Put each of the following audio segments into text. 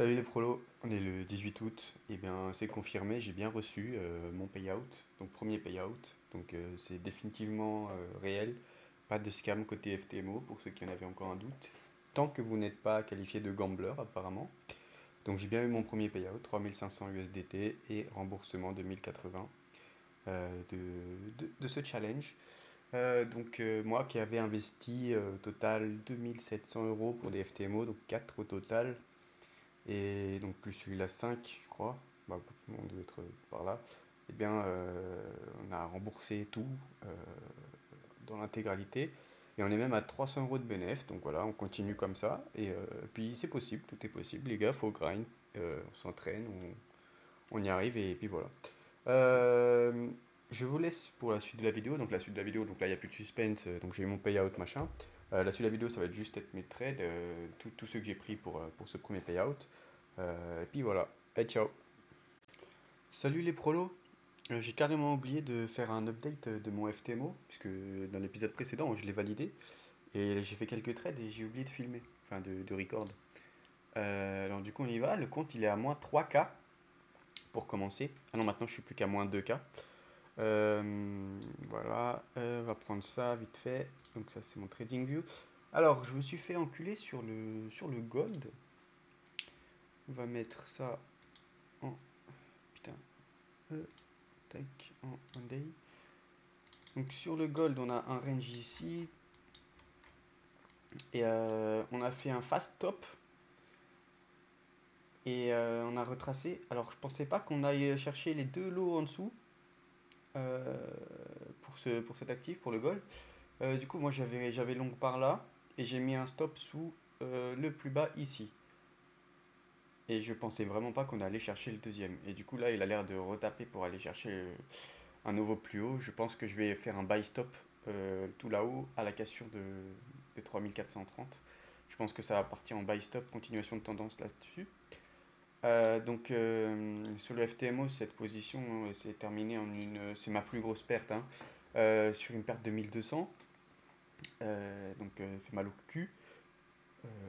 Salut les prolos, on est le 18 août, et bien c'est confirmé, j'ai bien reçu mon payout, donc premier payout, donc c'est définitivement réel, pas de scam côté FTMO pour ceux qui en avaient encore un doute, tant que vous n'êtes pas qualifié de gambler apparemment. Donc j'ai bien eu mon premier payout, 3500 USDT et remboursement de 1080 de ce challenge. Moi qui avais investi au total 2700 euros pour des FTMO, donc 4 au total, et donc plus celui-là 5 je crois, bah, on devait être par là, et bien on a remboursé tout euh, dans l'intégralité, et on est même à 300 euros de bénéf, donc voilà, on continue comme ça, et puis c'est possible, tout est possible, les gars, faut grind, on s'entraîne, on y arrive, et puis voilà. Euh, je vous laisse pour la suite de la vidéo, donc la suite de la vidéo, donc là il n'y a plus de suspense, donc j'ai eu mon payout machin. La suite de la vidéo ça va être juste être mes trades, tous ceux que j'ai pris pour ce premier payout. Et puis voilà, et ciao. Salut les prolos. J'ai carrément oublié de faire un update de mon FTMO, puisque dans l'épisode précédent je l'ai validé, et j'ai fait quelques trades et j'ai oublié de filmer, enfin de record. Alors du coup on y va, le compte il est à moins 3K pour commencer. Ah non, maintenant je suis plus qu'à moins 2K. Voilà, on va prendre ça vite fait. Donc ça c'est mon trading view. Alors je me suis fait enculer sur le gold. On va mettre ça en putain, euh, tac, en one day. Donc sur le gold on a un range ici et on a fait un fast top et on a retracé. Alors je pensais pas qu'on aille chercher les deux lots en dessous euh, pour cet actif, pour le gold. Du coup, moi j'avais long par là et j'ai mis un stop sous le plus bas ici. Et je pensais vraiment pas qu'on allait chercher le deuxième. Et du coup, là, il a l'air de retaper pour aller chercher un nouveau plus haut. Je pense que je vais faire un buy stop tout là-haut à la cassure de 3430. Je pense que ça va partir en buy stop, continuation de tendance là-dessus. Sur le FTMO, cette position s'est terminée c'est ma plus grosse perte, hein, sur une perte de 1200. Fait mal au cul.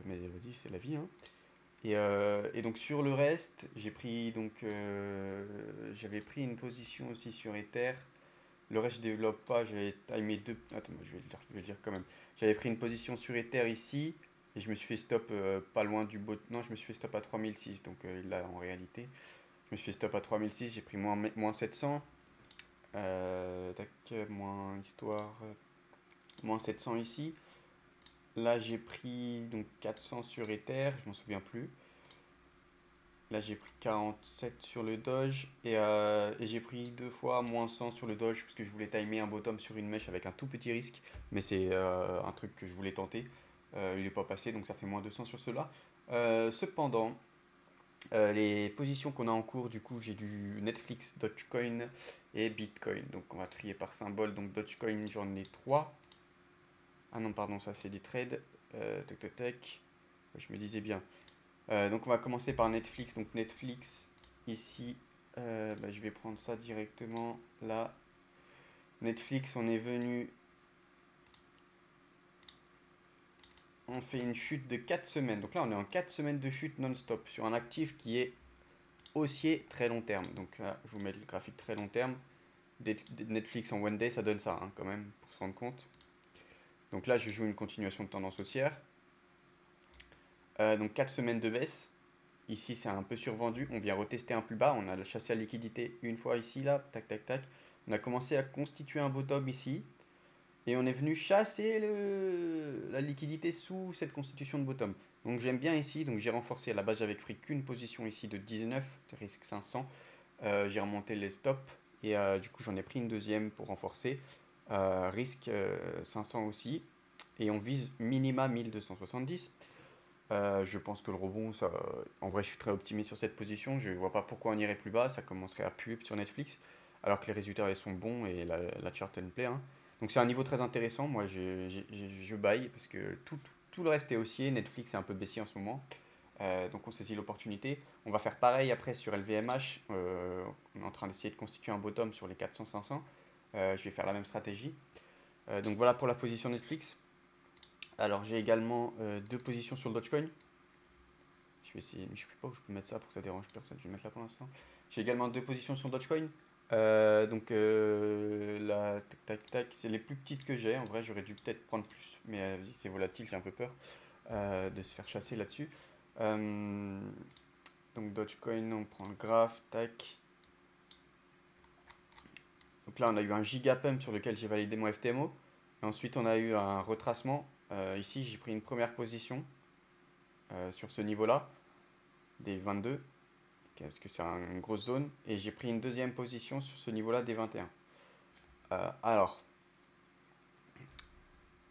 Mais vas-y, c'est la vie, hein. Et donc sur le reste, j'avais pris une position aussi sur Ether. Le reste, je développe pas. J'avais timé deux. Attends, je vais le dire quand même. J'avais pris une position sur Ether ici. Et je me suis fait stop pas loin du bot. Non, je me suis fait stop à 3006. Donc là, en réalité, je me suis fait stop à 3006. J'ai pris moins 700. Tac, moins histoire. Moins 700 ici. Là, j'ai pris donc 400 sur Ether, je m'en souviens plus. Là, j'ai pris 47 sur le Doge et j'ai pris deux fois moins 100 sur le Doge parce que je voulais timer un bottom sur une mèche avec un tout petit risque. Mais c'est un truc que je voulais tenter. Il n'est pas passé donc ça fait moins 200 sur cela. Cependant, les positions qu'on a en cours, du coup, j'ai du Netflix, Dogecoin et Bitcoin. Donc on va trier par symbole. Donc Dogecoin, j'en ai 3. Ah non, pardon, ça c'est des trades. Tac, tac, tac. Je me disais bien. Donc on va commencer par Netflix. Donc Netflix, ici, je vais prendre ça directement là. Netflix, on est venu. On fait une chute de 4 semaines. Donc là, on est en 4 semaines de chute non-stop sur un actif qui est haussier très long terme. Donc là, je vous mets le graphique très long terme. Netflix en one day, ça donne ça hein, quand même, pour se rendre compte. Donc là, je joue une continuation de tendance haussière. Donc 4 semaines de baisse. Ici, c'est un peu survendu. On vient retester un plus bas. On a chassé la liquidité une fois ici, là. Tac, tac, tac. On a commencé à constituer un bottom ici. Et on est venu chasser la liquidité sous cette constitution de bottom. Donc j'aime bien ici. Donc j'ai renforcé. À la base, j'avais pris qu'une position ici de 19, risque 500. J'ai remonté les stops. Et du coup, j'en ai pris une deuxième pour renforcer. Risque 500 aussi. Et on vise minima 1270. Je pense que le rebond, ça, en vrai, je suis très optimiste sur cette position. Je ne vois pas pourquoi on irait plus bas. Ça commencerait à puer sur Netflix, alors que les résultats ils sont bons et la chart elle me plaît, hein. Donc c'est un niveau très intéressant. Moi, je baille parce que tout le reste est haussier. Netflix est un peu baissier en ce moment. Donc on saisit l'opportunité. On va faire pareil après sur LVMH. On est en train d'essayer de constituer un bottom sur les 400-500. Je vais faire la même stratégie. Donc voilà pour la position Netflix. Alors j'ai également deux positions sur le Dogecoin. Je Je vais essayer, mais je sais pas où je peux mettre ça pour que ça dérange personne. Je vais le mettre là pour l'instant. J'ai également deux positions sur Dogecoin. Là, tac, tac, tac, c'est les plus petites que j'ai. En vrai, j'aurais dû peut-être prendre plus, mais vas-y, c'est volatile, j'ai un peu peur de se faire chasser là-dessus. Euh, donc Dogecoin, on prend le graph, tac. Donc là, on a eu un giga pump sur lequel j'ai validé mon FTMO. Et ensuite, on a eu un retracement. Ici, j'ai pris une première position sur ce niveau-là, des 22, parce que c'est une grosse zone. Et j'ai pris une deuxième position sur ce niveau-là, des 21. Alors,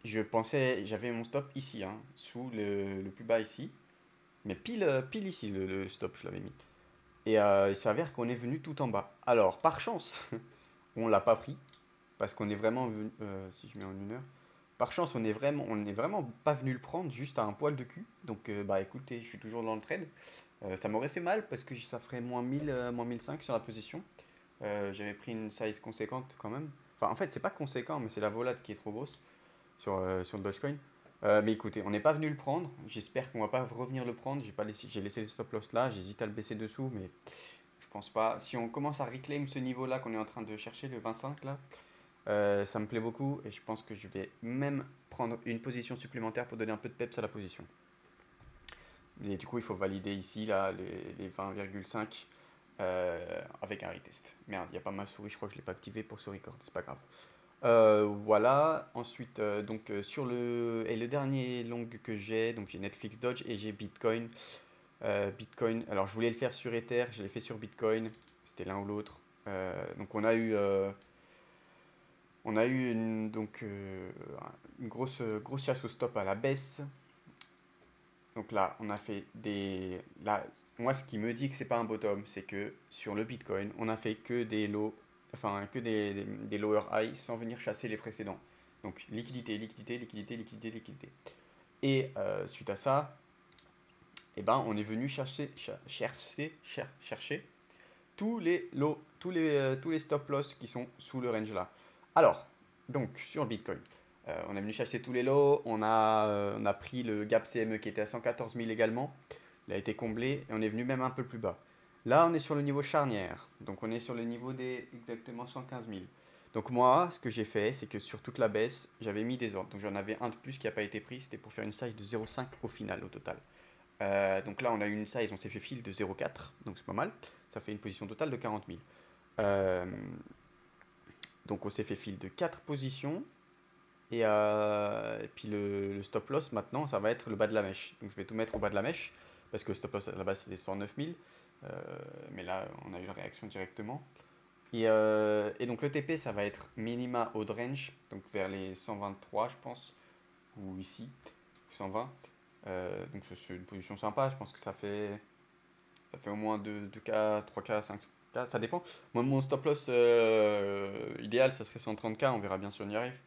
je pensais, j'avais mon stop ici, hein, sous le plus bas ici. Mais pile ici, le stop, je l'avais mis. Et il s'avère qu'on est venu tout en bas. Alors, par chance, on l'a pas pris. Parce qu'on est vraiment venu, si je mets en une heure, par chance, on est vraiment pas venu le prendre juste à un poil de cul. Donc, bah écoutez, je suis toujours dans le trade. Ça m'aurait fait mal parce que ça ferait moins 1000, moins 1005 sur la position. J'avais pris une size conséquente quand même. Enfin, en fait, c'est pas conséquent, mais c'est la volate qui est trop grosse sur le Dogecoin. Mais écoutez, on n'est pas venu le prendre. J'espère qu'on va pas revenir le prendre. J'ai laissé le stop loss là. J'hésite à le baisser dessous, mais je pense pas. Si on commence à reclaim ce niveau là qu'on est en train de chercher, le 25 là, ça me plaît beaucoup et je pense que je vais même prendre une position supplémentaire pour donner un peu de peps à la position. Et du coup, il faut valider ici là, les 20,5 avec un retest. Merde, il n'y a pas ma souris, je crois que je ne l'ai pas activé pour ce record, c'est pas grave. Voilà, ensuite, sur le dernier long que j'ai, donc j'ai Netflix Dodge et j'ai Bitcoin. Bitcoin, alors je voulais le faire sur Ether, je l'ai fait sur Bitcoin, c'était l'un ou l'autre. Donc on a eu une grosse chasse au stop à la baisse. Donc là, on a fait des. Là, moi, ce qui me dit que c'est pas un bottom, c'est que sur le Bitcoin, on a fait que des low, enfin que des lower high sans venir chasser les précédents. Donc liquidité, liquidité, liquidité, liquidité, liquidité. Et suite à ça, eh ben, on est venu chercher tous les lows, tous les stop loss qui sont sous le range là. Alors, donc sur Bitcoin, on est venu chercher tous les lows, on a pris le gap CME qui était à 114 000 également, il a été comblé et on est venu même un peu plus bas. Là, on est sur le niveau charnière, donc on est sur le niveau des exactement 115 000. Donc moi, ce que j'ai fait, c'est que sur toute la baisse, j'avais mis des ordres. Donc j'en avais un de plus qui n'a pas été pris, c'était pour faire une size de 0,5 au final, au total. Donc là, on a eu une size, on s'est fait fil de 0,4, donc c'est pas mal. Ça fait une position totale de 40 000. Euh, donc on s'est fait fil de 4 positions. Et puis le stop loss, maintenant, ça va être le bas de la mèche. Donc je vais tout mettre au bas de la mèche, parce que le stop loss à la base c'était 109 000. Mais là, on a eu la réaction directement. Et donc le TP, ça va être minima haut de range, donc vers les 123, je pense, ou ici, 120. Donc c'est une position sympa, je pense que ça fait au moins 2K, 3K, 5K, ça dépend. Moi, mon stop loss idéal, ça serait 130K, on verra bien si on y arrive.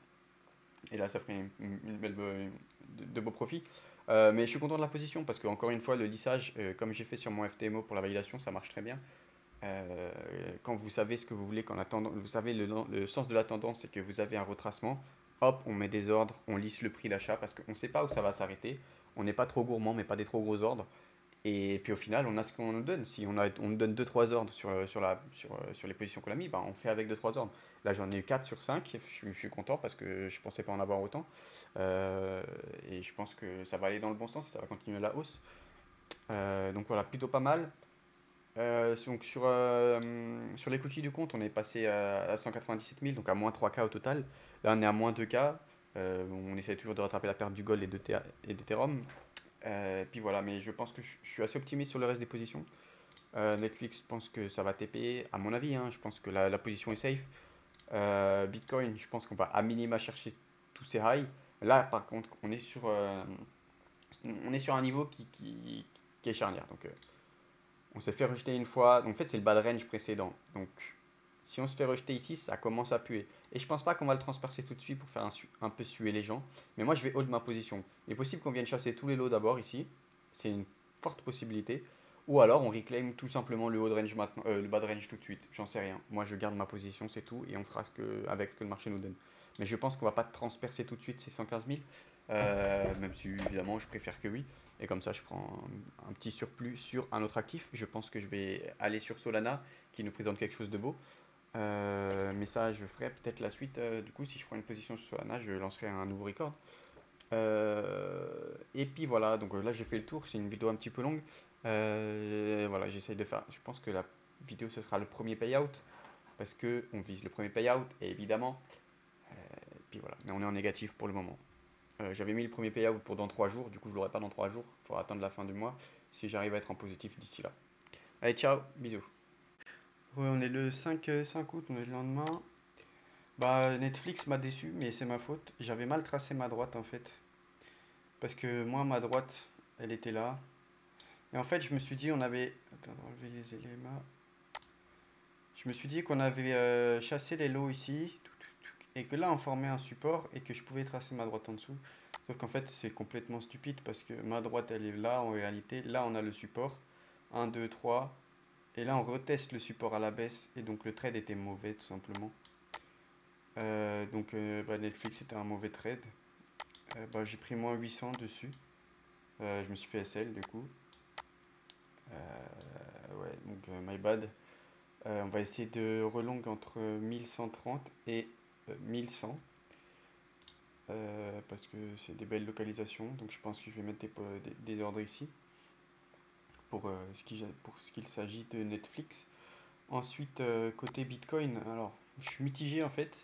Et là, ça ferait une belle, de beaux profits. Mais je suis content de la position parce que, encore une fois, le lissage, comme j'ai fait sur mon FTMO pour la validation, ça marche très bien. Quand vous savez ce que vous voulez, quand vous savez le sens de la tendance, c'est que vous avez un retracement, hop, on met des ordres, on lisse le prix d'achat parce qu'on ne sait pas où ça va s'arrêter. On n'est pas trop gourmand, mais pas des trop gros ordres. Et puis au final, on a ce qu'on nous donne. Si on nous donne 2-3 ordres sur les positions qu'on a mis, bah, on fait avec 2-3 ordres. Là, j'en ai eu 4 sur 5. Je suis content parce que je pensais pas en avoir autant. Et je pense que ça va aller dans le bon sens et ça va continuer la hausse. Donc voilà, plutôt pas mal. Donc sur l'equity du compte, on est passé à 197 000, donc à moins 3K au total. Là, on est à moins 2K. On essaie toujours de rattraper la perte du gold et d'Ethereum. Puis voilà, mais je pense que je suis assez optimiste sur le reste des positions. Netflix pense que ça va TP, à mon avis, hein, je pense que la position est safe. Bitcoin, je pense qu'on va à minima chercher tous ces highs. Là, par contre, on est sur un niveau qui est charnière. Donc, on s'est fait rejeter une fois. Donc, en fait, c'est le bas de range précédent. Donc, si on se fait rejeter ici, ça commence à puer. Et je pense pas qu'on va le transpercer tout de suite pour faire un peu suer les gens. Mais moi, je vais hold ma position. Il est possible qu'on vienne chasser tous les lots d'abord ici. C'est une forte possibilité. Ou alors, on reclaim tout simplement le haut de range maintenant, le bas de range tout de suite. J'en sais rien. Moi, je garde ma position, c'est tout. Et on fera avec ce que le marché nous donne. Mais je pense qu'on va pas transpercer tout de suite ces 115 000. Même si, évidemment, je préfère que oui. Et comme ça, je prends un petit surplus sur un autre actif. Je pense que je vais aller sur Solana, qui nous présente quelque chose de beau. Mais ça, je ferai peut-être la suite. Du coup, si je prends une position sur Solana, je lancerai un nouveau record. Et puis voilà, donc là j'ai fait le tour, c'est une vidéo un petit peu longue. Voilà, j'essaye de faire. Je pense que la vidéo ce sera le premier payout parce que on vise le premier payout et évidemment. Et puis voilà, mais on est en négatif pour le moment. J'avais mis le premier payout pour dans 3 jours, du coup je l'aurai pas dans 3 jours. Il faudra attendre la fin du mois si j'arrive à être en positif d'ici là. Allez, ciao, bisous. Ouais, on est le 5 août, on est le lendemain. Bah, Netflix m'a déçu, mais c'est ma faute. J'avais mal tracé ma droite en fait. Parce que moi, ma droite, elle était là. Et en fait, je me suis dit, on avait. Attends, enlever les éléments. Je me suis dit qu'on avait chassé les lots ici. Et que là, on formait un support et que je pouvais tracer ma droite en dessous. Sauf qu'en fait, c'est complètement stupide parce que ma droite, elle est là en réalité. Là, on a le support. Un 2 3. Et là, on reteste le support à la baisse. Et donc, le trade était mauvais, tout simplement. Bah, Netflix, c'était un mauvais trade. Bah, j'ai pris moins 800 dessus. Je me suis fait SL, du coup. Ouais, donc my bad. On va essayer de relong entre 1130 et 1100. Parce que c'est des belles localisations. Donc je pense que je vais mettre des ordres ici. Pour ce qu'il s'agit de Netflix. Ensuite, côté Bitcoin, alors je suis mitigé en fait.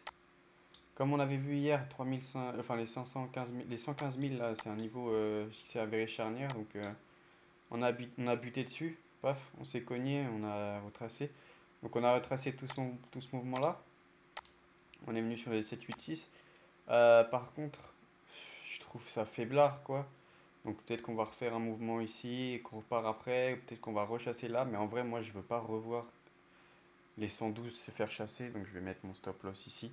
Comme on avait vu hier, 3500, enfin les 515 000, les 115 000 là, c'est un niveau qui s'est avéré charnière. Donc on a buté dessus. Paf, on s'est cogné, on a retracé. Donc on a retracé tout ce mouvement-là. On est venu sur les 7, 8, 6. Par contre, je trouve ça faiblard, quoi. Donc peut-être qu'on va refaire un mouvement ici et qu'on repart après. Peut-être qu'on va rechasser là. Mais en vrai, moi, je veux pas revoir les 112 se faire chasser. Donc je vais mettre mon stop loss ici.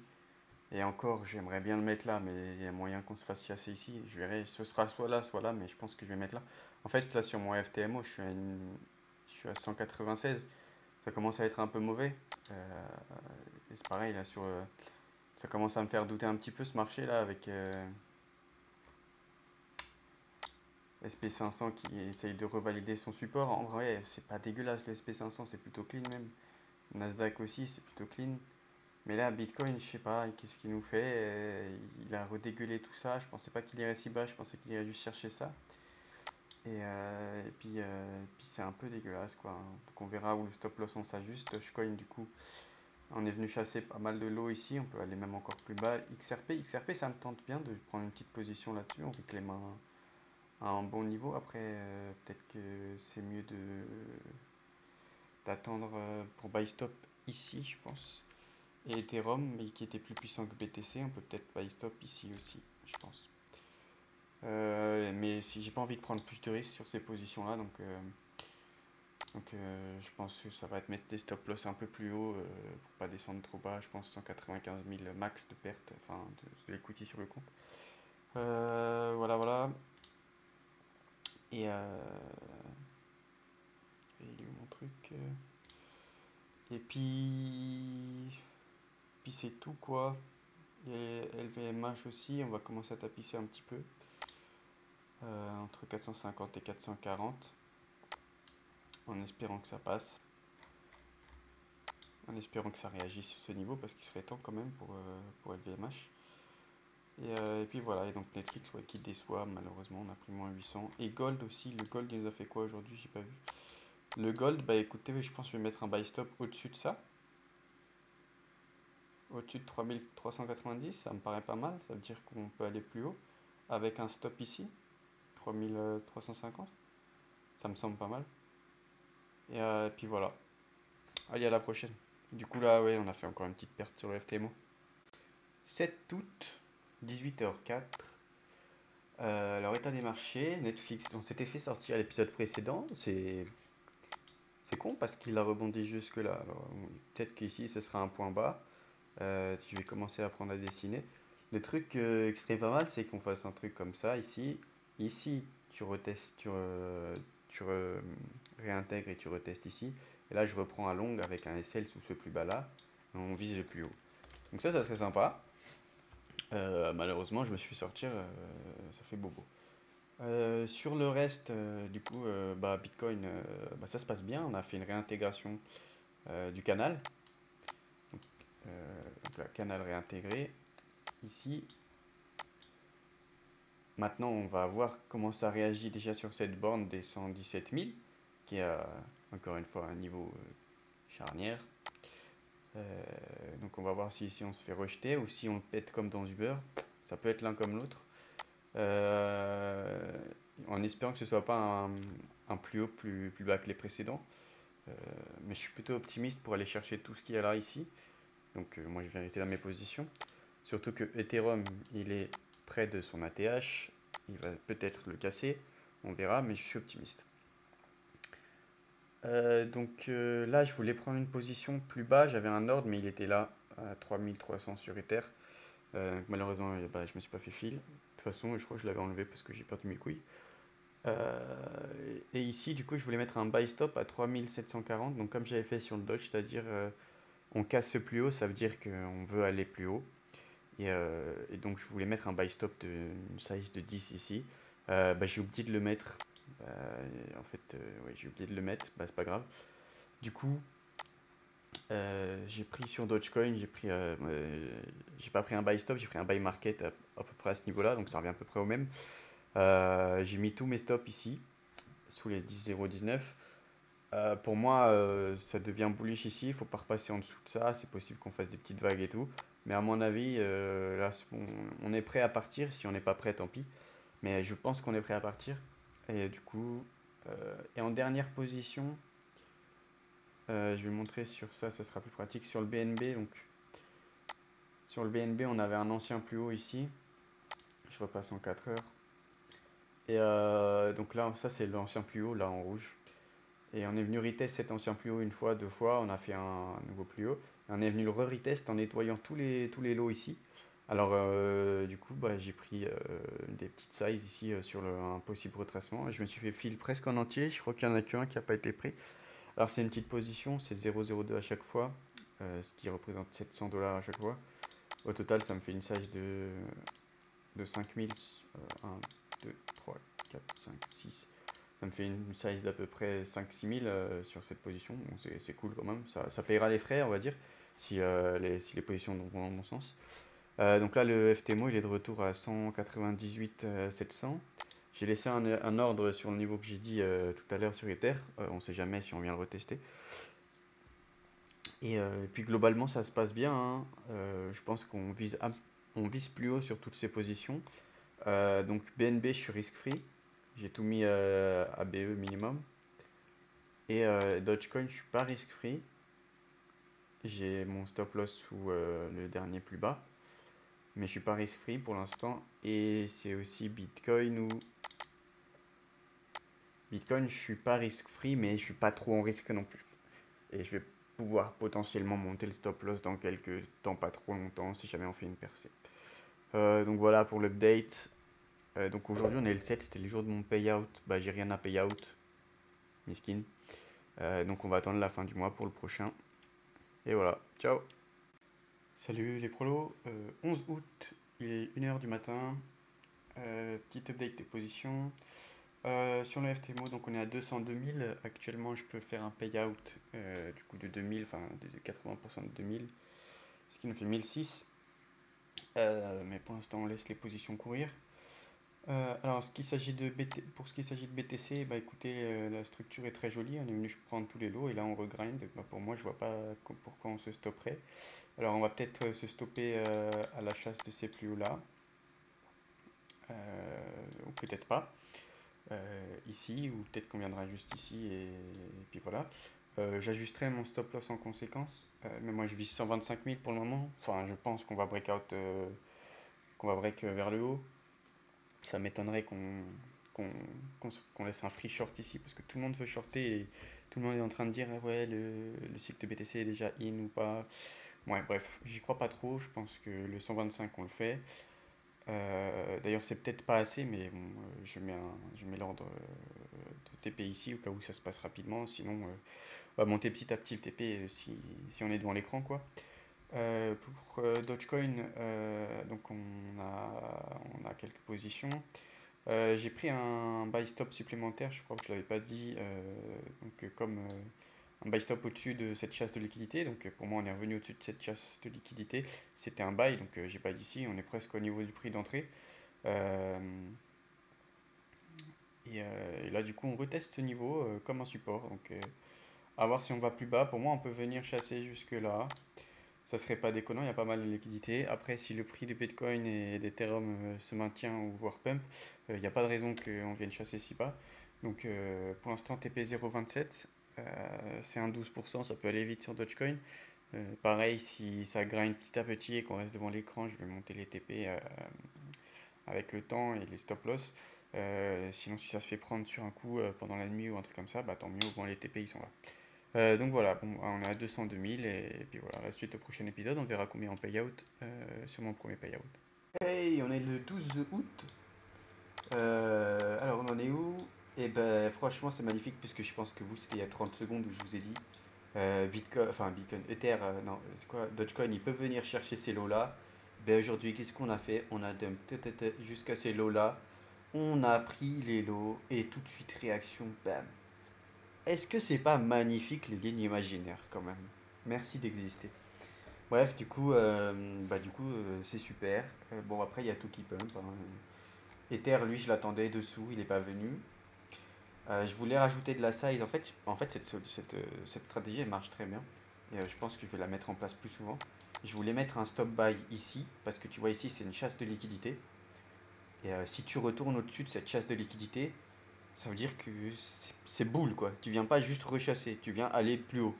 Et encore, j'aimerais bien le mettre là. Mais il y a moyen qu'on se fasse chasser ici. Je verrai. Ce sera soit là. Mais je pense que je vais mettre là. En fait, là, sur mon FTMO, je suis à 196. Ça commence à être un peu mauvais. Et c'est pareil, là, ça commence à me faire douter un petit peu ce marché là avec SP500 qui essaye de revalider son support. En vrai, c'est pas dégueulasse le SP500, c'est plutôt clean même. Nasdaq aussi, c'est plutôt clean. Mais là, Bitcoin, je sais pas, qu'est-ce qu'il nous fait? Il a redégueulé tout ça. Je pensais pas qu'il irait si bas, je pensais qu'il irait juste chercher ça. Et puis c'est un peu dégueulasse quoi. Donc on verra où le stop loss on s'ajuste. Shcoin du coup, on est venu chasser pas mal de lots ici. On peut aller même encore plus bas. XRP, ça me tente bien de prendre une petite position là-dessus. On réclame un bon niveau. Après, peut-être que c'est mieux d'attendre pour buy stop ici, je pense. Et Ethereum, mais qui était plus puissant que BTC, on peut peut-être buy stop ici aussi, je pense. Mais si j'ai pas envie de prendre plus de risques sur ces positions-là, donc je pense que ça va être mettre des stop loss un peu plus haut pour pas descendre trop bas. Je pense 195 000 max de perte, enfin de l'equity sur le compte. Voilà. Et, il est où mon truc? Et puis c'est tout quoi. Et LVMH aussi, on va commencer à tapisser un petit peu. Entre 450 et 440. En espérant que ça passe. En espérant que ça réagisse sur ce niveau parce qu'il serait temps quand même pour LVMH. Et puis voilà, et donc Netflix ouais, qui déçoit, malheureusement, on a pris moins 800. Et Gold aussi, le Gold il nous a fait quoi aujourd'hui? J'ai pas vu. Le Gold, bah écoutez, je pense que je vais mettre un buy stop au-dessus de ça. Au-dessus de 3390, ça me paraît pas mal, ça veut dire qu'on peut aller plus haut. Avec un stop ici, 3350, ça me semble pas mal. Et puis voilà. Allez, à la prochaine. Du coup là, ouais, on a fait encore une petite perte sur le FTMO. 7 août, 18h04. Alors, état des marchés, Netflix, on s'était fait sortir à l'épisode précédent. C'est con parce qu'il a rebondi jusque-là. Alors, peut-être qu'ici, ce sera un point bas. Je vais commencer à apprendre à dessiner. Le truc qui serait pas mal, c'est qu'on fasse un truc comme ça ici. Ici, tu retestes, réintègres et tu retestes ici. Et là, je reprends un long avec un SL sous ce plus bas là. Et on vise le plus haut. Donc ça serait sympa. Malheureusement, je me suis fait sortir. Ça fait bobo. Sur le reste, du coup, bah, Bitcoin, bah, ça se passe bien. On a fait une réintégration du canal. Donc, le canal réintégré ici. Maintenant, on va voir comment ça réagit déjà sur cette borne des 117 000, qui est encore une fois un niveau charnière. Donc on va voir si ici on se fait rejeter ou si on le pète comme dans Uber. Ça peut être l'un comme l'autre. Euh, en espérant que ce soit pas un plus haut, plus bas que les précédents. Euh, mais je suis plutôt optimiste pour aller chercher tout ce qu'il y a là ici. Donc moi je vais rester dans mes positions. Surtout que Ethereum il est près de son ATH. Il va peut-être le casser. On verra, mais je suis optimiste. Là, je voulais prendre une position plus bas. J'avais un ordre, mais il était là, à 3300 sur Ether. Malheureusement, bah, je me suis pas fait fil. De toute façon, je crois que je l'avais enlevé parce que j'ai perdu mes couilles. Et ici, du coup, je voulais mettre un buy stop à 3740. Donc, comme j'avais fait sur le Dodge, c'est-à-dire on casse ce plus haut, ça veut dire qu'on veut aller plus haut. Et donc, je voulais mettre un buy stop de une size de 10 ici. Bah, j'ai oublié de le mettre. En fait, ouais, j'ai oublié de le mettre. Bah, c'est pas grave. Du coup, j'ai pris sur Dogecoin, j'ai pas pris un buy stop, j'ai pris un buy market à peu près à ce niveau-là, donc ça revient à peu près au même. J'ai mis tous mes stops ici, sous les 10,019. Pour moi, ça devient bullish ici, il faut pas repasser en dessous de ça, c'est possible qu'on fasse des petites vagues et tout. Mais à mon avis, là, on est prêt à partir, si on n'est pas prêt, tant pis. Mais je pense qu'on est prêt à partir. Et du coup, et en dernière position, je vais montrer sur ça, ça sera plus pratique. Sur le BNB, donc sur le BNB, on avait un ancien plus haut ici. Je repasse en 4 heures. Et donc là, ça c'est l'ancien plus haut, là en rouge. Et on est venu retest cet ancien plus haut une fois, deux fois. On a fait un nouveau plus haut. Et on est venu le re-retest en nettoyant tous les lots ici. Alors du coup, bah, j'ai pris des petites sizes ici sur un possible retracement. Et je me suis fait fil presque en entier. Je crois qu'il n'y en a qu'un qui n'a pas été pris. Alors c'est une petite position, c'est 0,02 à chaque fois, ce qui représente 700 $ à chaque fois. Au total, ça me fait une size de 5000, 1, 2, 3, 4, 5, 6. Ça me fait une size d'à peu près 5-6 000 sur cette position. Bon, c'est cool quand même. Ça payera les frais, on va dire, si les positions vont dans mon sens. Donc là, le FTMO, il est de retour à 198 700. J'ai laissé un ordre sur le niveau que j'ai dit tout à l'heure sur Ether. On ne sait jamais si on vient le retester. Et puis globalement, ça se passe bien, hein. Je pense on vise plus haut sur toutes ces positions. Donc BNB, je suis risk-free. J'ai tout mis à BE minimum. Et Dogecoin, je suis pas risk-free. J'ai mon stop loss sous le dernier plus bas. Mais je suis pas risk-free pour l'instant. Et c'est aussi Bitcoin où Bitcoin, je suis pas risk-free, mais je suis pas trop en risque non plus. Et je vais pouvoir potentiellement monter le stop loss dans quelques temps, pas trop longtemps, si jamais on fait une percée. Donc voilà pour l'update. Donc aujourd'hui on est le 7, c'était le jour de mon payout. Bah j'ai rien à payout, miskin. Donc on va attendre la fin du mois pour le prochain. Et voilà, ciao. Salut les prolos, 11 août, il est 1h du matin. Petite update des positions. Sur le FTMO, donc on est à 202 000. Actuellement, je peux faire un payout du coup de 2000, enfin de 80% de 2000, ce qui nous fait 1006. Mais pour l'instant, on laisse les positions courir. Alors, pour ce qui s'agit de BTC, bah écoutez, la structure est très jolie. On est venu prendre tous les lots et là on regrind. Bah, pour moi, je vois pas pourquoi on se stopperait. Alors, on va peut-être se stopper à la chasse de ces plus hauts là, ou peut-être pas. Ici, ou peut-être qu'on viendra juste ici et puis voilà. J'ajusterai mon stop loss en conséquence, mais moi je vise 125 000 pour le moment. Enfin, je pense qu'on va qu'on va break vers le haut. Ça m'étonnerait qu'on laisse un free short ici parce que tout le monde veut shorter et tout le monde est en train de dire ah ouais, le cycle de BTC est déjà in ou pas. Ouais, bref, j'y crois pas trop. Je pense que le 125 on le fait. D'ailleurs, c'est peut-être pas assez, mais bon, je mets l'ordre de TP ici au cas où ça se passe rapidement. Sinon, on va monter petit à petit le TP si on est devant l'écran, quoi. Pour Dogecoin, donc on a quelques positions. J'ai pris un buy stop supplémentaire, je crois que je l'avais pas dit, comme un buy stop au-dessus de cette chasse de liquidité. Donc pour moi, on est revenu au-dessus de cette chasse de liquidité. C'était un buy, donc j'ai pas ici. On est presque au niveau du prix d'entrée. Euh, et là, du coup, on reteste ce niveau comme un support. Donc à voir si on va plus bas. Pour moi, on peut venir chasser jusque là. Ça serait pas déconnant, il y a pas mal de liquidités. Après, si le prix de Bitcoin et d'Ethereum se maintient ou voire pump, il n'y a pas de raison qu'on vienne chasser si bas. Donc pour l'instant, TP 0,27, c'est un 12%, ça peut aller vite sur Dogecoin. Pareil, si ça grind petit à petit et qu'on reste devant l'écran, je vais monter les TP avec le temps et les stop loss. Sinon, si ça se fait prendre sur un coup pendant la nuit ou un truc comme ça, bah tant mieux, au moins les TP ils sont là. Donc voilà, bon, on est à 202 000 et puis voilà, la suite au prochain épisode, on verra combien on payout sur mon premier payout. Hey, on est le 12 août. Alors on en est où? Eh ben franchement c'est magnifique puisque je pense que vous c'était il y a 30 secondes où je vous ai dit Bitcoin, Ether, non, c'est quoi? Dogecoin, ils peuvent venir chercher ces lots là. Ben aujourd'hui qu'est-ce qu'on a fait? On a dump jusqu'à ces lots là. On a pris les lots et tout de suite réaction, bam. Est-ce que c'est pas magnifique les lignes imaginaires quand même? Merci d'exister. Bref, c'est super. Bon, après, il y a tout qui pump, hein. Ether, lui, je l'attendais dessous, il n'est pas venu. Je voulais rajouter de la size. En fait cette stratégie, elle marche très bien. Et je pense que je vais la mettre en place plus souvent. Je voulais mettre un stop buy ici, parce que tu vois ici, c'est une chasse de liquidité. Et si tu retournes au-dessus de cette chasse de liquidité, ça veut dire que c'est boule, quoi. Tu viens pas juste rechasser, tu viens aller plus haut.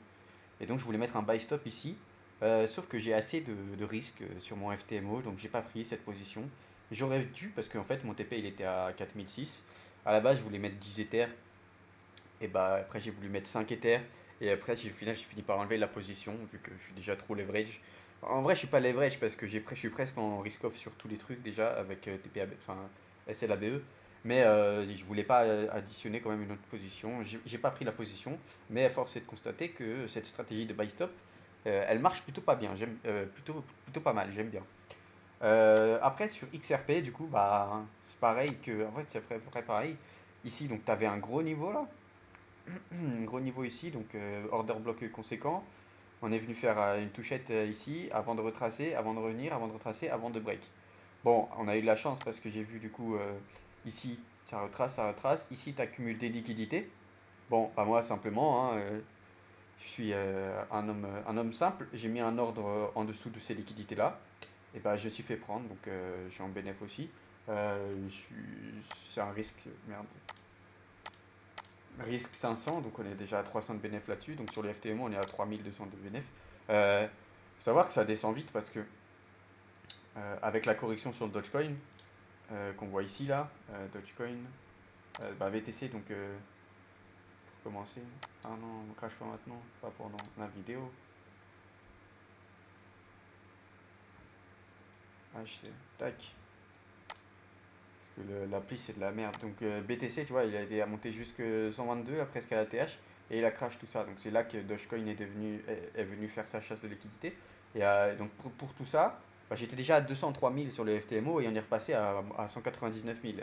Et donc je voulais mettre un buy stop ici, sauf que j'ai assez de risques sur mon FTMO, donc j'ai pas pris cette position. J'aurais dû, parce qu'en fait mon TP il était à 4006. À la base je voulais mettre 10 Ethers, et bah après j'ai voulu mettre 5 Ethers, et après j'ai fini par enlever la position, vu que je suis déjà trop leverage. En vrai je suis pas leverage parce que je suis presque en risk off sur tous les trucs déjà avec TP, enfin SLABE. Mais je voulais pas additionner quand même une autre position. J'ai pas pris la position, mais force est de constater que cette stratégie de buy stop, elle marche plutôt pas bien. Plutôt pas mal, j'aime bien. Après sur XRP, du coup, bah c'est pareil que. En fait, c'est à peu près pareil. Ici, donc tu avais un gros niveau là, un gros niveau ici, donc order block conséquent. On est venu faire une touchette ici, avant de retracer, avant de revenir, avant de retracer, avant de break. Bon, on a eu de la chance parce que j'ai vu du coup ici, ça retrace, ça retrace. Ici, tu accumules des liquidités. Bon, bah moi simplement, hein, je suis un homme simple. J'ai mis un ordre en dessous de ces liquidités-là. Et bah, je me suis fait prendre, donc je suis en bénéf aussi. C'est un risque, merde, risque 500, donc on est déjà à 300 de bénéf là-dessus. Donc sur les FTMO, on est à 3200 de bénéf. Faut savoir que ça descend vite parce que avec la correction sur le Dogecoin, qu'on voit ici là, Dogecoin, BTC, donc pour commencer. Ah non, on crache pas maintenant, pas pendant la vidéo. Ah, je sais, tac. Parce que l'appli c'est de la merde. Donc BTC, tu vois, il a été à monter jusque 122, là, presque à la TH, et il a crash tout ça. Donc c'est là que Dogecoin est venu faire sa chasse de liquidité. Et donc pour tout ça, bah, j'étais déjà à 203 000 sur le FTMO et on est repassé à 199 000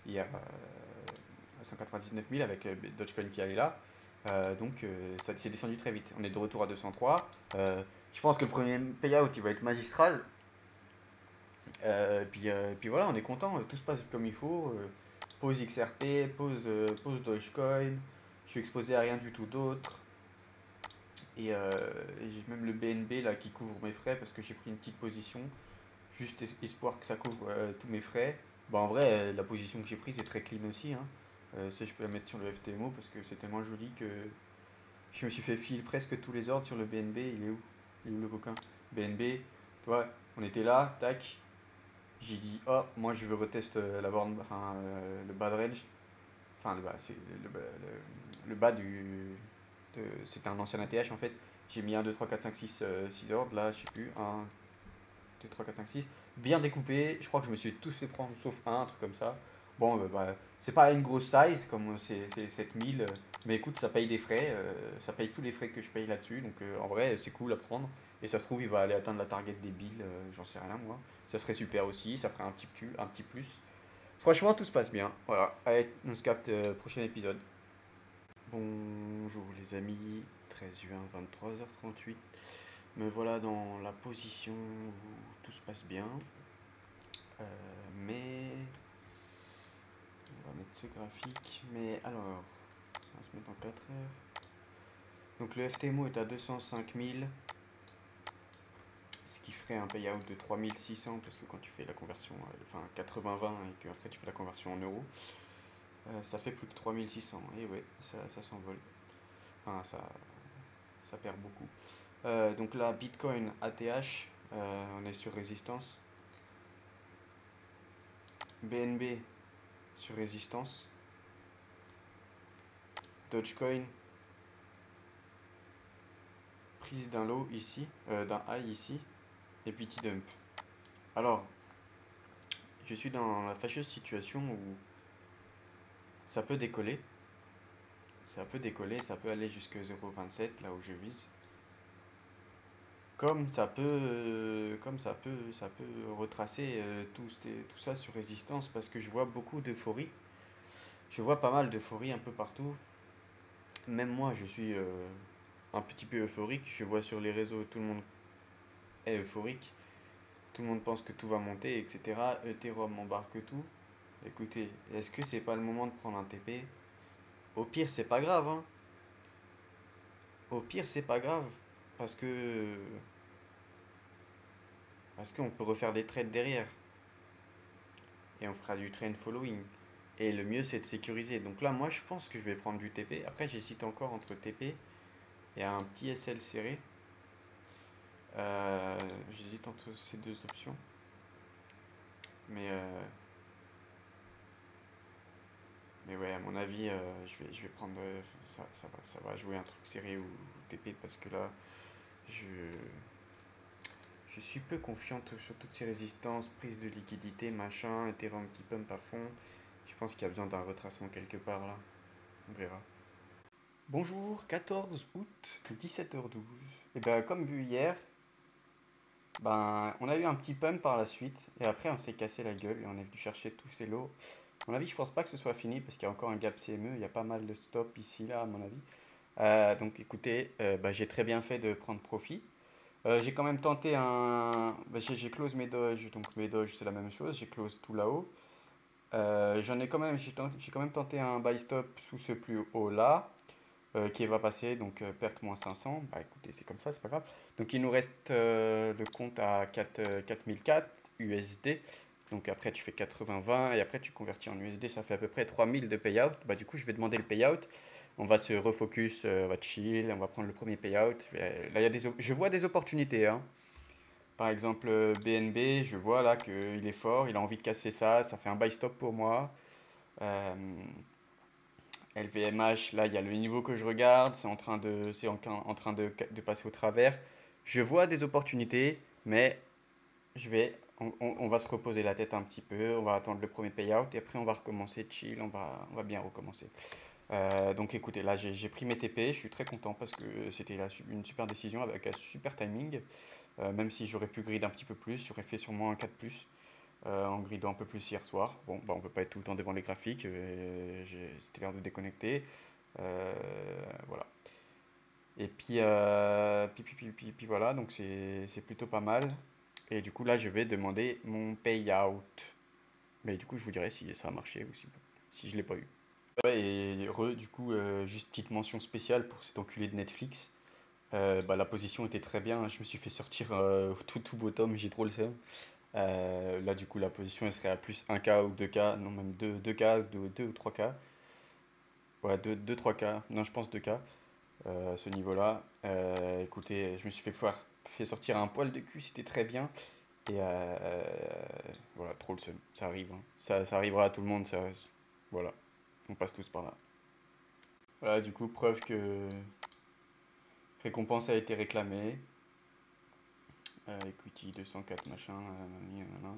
hier à 199 000 avec Dogecoin qui allait là. Ça s'est descendu très vite. On est de retour à 203. Je pense que le premier payout il va être magistral. Puis voilà, on est content, tout se passe comme il faut. Pause XRP, pause Dogecoin. Je suis exposé à rien du tout d'autre. Et j'ai même le BNB là qui couvre mes frais parce que j'ai pris une petite position. Juste espoir que ça couvre tous mes frais. Bon, en vrai, la position que j'ai prise est très clean aussi, hein. Ça, je peux la mettre sur le FTMO parce que c'est tellement joli que je me suis fait fil presque tous les ordres sur le BNB. Il est où le coquin? BNB, tu vois, on était là, tac. J'ai dit, oh, moi je veux retester la borne, enfin le bas de range. Enfin, le bas, c'est le bas c'était un ancien ATH en fait. J'ai mis 1, 2, 3, 4, 5, 6 6 ordres. Là, je sais plus. 1, 2, 3, 4, 5, 6. Bien découpé. Je crois que je me suis tous fait prendre sauf un truc comme ça. Bon, c'est pas une grosse size comme c'est 7000. Mais écoute, ça paye des frais. Ça paye tous les frais que je paye là-dessus. Donc en vrai, c'est cool à prendre. Et ça se trouve, il va aller atteindre la target des billes. J'en sais rien moi. Ça serait super aussi. Ça ferait un petit plus. Franchement, tout se passe bien. Voilà. Allez, on se capte prochain épisode. Bonjour les amis, 13 juin, 23h38. Me voilà dans la position où tout se passe bien. Mais on va mettre ce graphique. Mais alors, on va se mettre en 4 heures. Donc le FTMO est à 205 000, ce qui ferait un payout de 3600 parce que quand tu fais la conversion, enfin 80-20 et qu'après tu fais la conversion en euros, ça fait plus que 3600. Et ouais, ça s'envole. Enfin, ça perd beaucoup. Donc là, Bitcoin ATH, on est sur résistance. BNB sur résistance. Dogecoin, prise d'un low ici, d'un high ici, et puis T-Dump. Alors, je suis dans la fâcheuse situation où ça peut décoller. Ça peut aller jusque 0,27, là où je vise. Ça peut retracer tout ça sur résistance parce que je vois beaucoup d'euphorie. Je vois pas mal d'euphorie un peu partout. Même moi, je suis un petit peu euphorique. Je vois sur les réseaux, tout le monde est euphorique. Tout le monde pense que tout va monter, etc. Ethereum embarque tout. Écoutez, est-ce que c'est pas le moment de prendre un TP? Au pire, c'est pas grave, hein. Au pire, c'est pas grave. Parce que. Parce qu'on peut refaire des trades derrière. Et on fera du trend following. Et le mieux, c'est de sécuriser. Donc là, moi, je pense que je vais prendre du TP. Après, j'hésite encore entre TP et un petit SL serré. Euh, J'hésite entre ces deux options. Mais, euh, mais ouais, à mon avis, je vais prendre. Ça va jouer un truc serré ou TP parce que là, je, je suis peu confiante sur toutes ces résistances, prise de liquidité, machin, Ethereum qui pump à fond. Je pense qu'il y a besoin d'un retracement quelque part là. On verra. Bonjour, 14 août, 17h12. Et ben comme vu hier, ben on a eu un petit pump par la suite et après on s'est cassé la gueule et on est venu chercher tous ces lots. À mon avis, je pense pas que ce soit fini parce qu'il y a encore un gap CME, il y a pas mal de stops ici là à mon avis. Donc écoutez, bah, j'ai très bien fait de prendre profit. J'ai quand même tenté bah, j'ai close mes doges, donc mes doges c'est la même chose, j'ai close tout là-haut. J'ai quand même tenté un buy stop sous ce plus haut là, qui va passer, donc perte moins 500. Bah écoutez, c'est comme ça, c'est pas grave. Donc il nous reste le compte à 4004 USD. Donc après tu fais 80-20 et après tu convertis en USD, ça fait à peu près 3000 de payout. Bah du coup je vais demander le payout. On va se refocus, on va chill, on va prendre le premier payout. Là je vois des opportunités, hein. Par exemple BNB, je vois là qu'il est fort, il a envie de casser ça, ça fait un buy stop pour moi. Euh, LVMH, là, il y a le niveau que je regarde, en train de passer au travers. Je vois des opportunités, mais on va se reposer la tête un petit peu, on va attendre le premier payout et après on va recommencer chill, on va bien recommencer. Donc écoutez, là j'ai pris mes TP, je suis très content parce que c'était une super décision avec un super timing. Même si j'aurais pu grid un petit peu plus, j'aurais fait sûrement un 4+, en gridant un peu plus hier soir. Bon, bah, on peut pas être tout le temps devant les graphiques, c'était l'heure de déconnecter. Euh, voilà. Et puis voilà, donc c'est plutôt pas mal. Et du coup, là, je vais demander mon payout. Mais du coup, je vous dirai si ça a marché ou si je l'ai pas eu. Ouais, et du coup, juste petite mention spéciale pour cet enculé de Netflix. Bah, la position était très bien, je me suis fait sortir tout bottom, j'ai trop le seum. Là, du coup, la position elle serait à plus 1K ou 2K, non, même 2K, 2 ou 3K. Ouais, 3K, non, je pense 2K à ce niveau-là. Écoutez, je me suis fait sortir un poil de cul, c'était très bien. Et voilà, trop le seum, ça arrive, hein. Ça arrivera à tout le monde, voilà, on passe tous par là. Voilà, du coup, preuve que récompense a été réclamée. Equity 204 machin, nanana.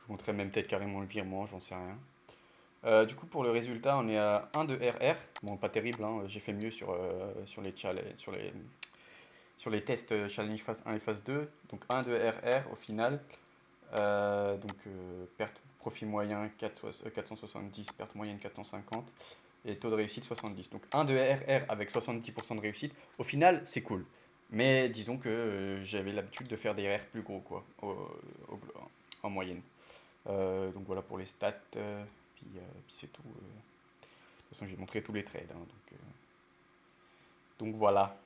Je vous montrerai même peut-être carrément le virement, j'en sais rien. Du coup, pour le résultat, on est à 1 de RR. Bon, pas terrible, hein. J'ai fait mieux sur les tests challenge phase 1 et phase 2. Donc 1 de RR au final. Donc perte profit moyen 470, perte moyenne 450 et taux de réussite 70. Donc un de RR avec 70% de réussite, au final c'est cool. Mais disons que j'avais l'habitude de faire des RR plus gros quoi, en moyenne. Donc voilà pour les stats, puis c'est tout. De toute façon j'ai montré tous les trades, hein, donc voilà.